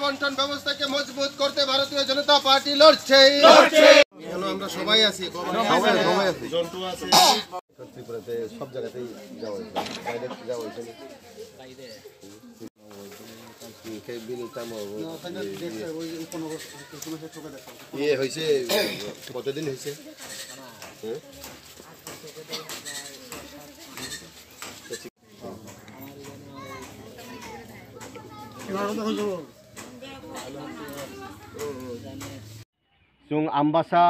বন্টন ব্যবস্থাকে মজবুত করতে ভারতীয় জনতা পার্টি লড়ছে। আমরা সবাই আছি, জন্টু আছে, ত্রিপুরাতে সব জায়গাতেই যাওয়া হয়েছে, বাইরে যাওয়া হয়েছে। হয়েছে কতদিন হয়েছে? जों आम्बासा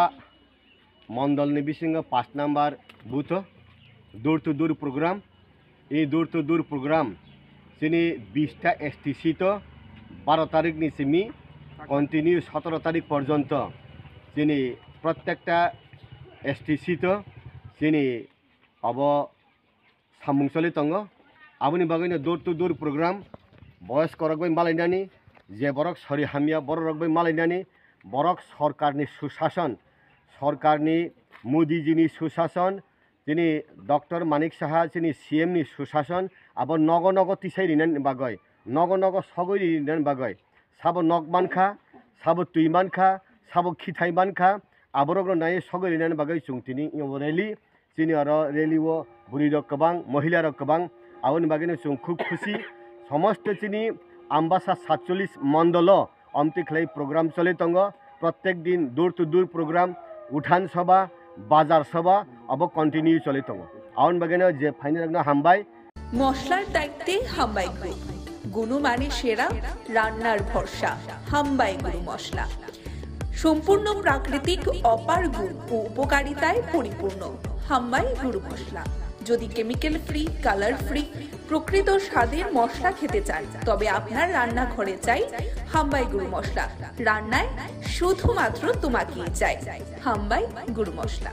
मंडल नि बिसिंग 5 नम्बर बूथ दूर टू दूर प्रोग्राम। ये दूर टू दूर प्रोग्राम जोंनि 20टा STC तो 12 तारिख निसिमी कन्टिन्यू 17 तारिख पर्यन्त जोंनि प्रत्येकटा STC तो जोंनि अब सामुंसलि दङ। आबनि बागैनो दूर टू दूर प्रोग्राम बयस करगबै मालायनानि जे बरक सरि हामिया बर रगबै मालायनानि बरक सरकारनि सुशासन, सरकारनि मोदीजीनि सुशासन, जोंनि डॉक्टर मानिक साहा जोंनि CM नि सुशासन अब नग नग तिसाइरिनानि बागै नग नग सगैरिनानि बागै साबो नगमानखा साबो तुइमानखा साबो खिथाइमानखा आबरग नाय सगैरिनानि बागै जोंथिनि रेली जोंनि आरो रेलीओ बुरिरक गोबां महिलारक गोबां आबनि बागैनो जों खूब खुशी। समस्त जोंनि आम्बासा 47 मंडल अमतिखलाई प्रोग्राम चले दङ। प्रत्येक दिन दूर टू दूर प्रोग्राम उठान सभा बाजार सभा अब कन्टिन्यू चले दङ। आउन बागैनो जे फाइनाल हामबाय मशलार दायित्वे हामबाय ग्रुप गुणमाने सेरा रान्नार भरसा हामबाय गुरु मशला सम्पूर्ण प्राकृतिक अपार गुण ओ उपकारिताय परिपूर्ण हामबाय गुरु मशला। যদি কেমিক্যাল ফ্রি কালার ফ্রি প্রকৃত স্বাদের মশলা খেতে চান তবে আপনার রান্নাঘরে চাই হামবাই গুরু মশলা। রান্নায় শুধুমাত্র তোমাকেই চাই হামবাই গুরু মশলা।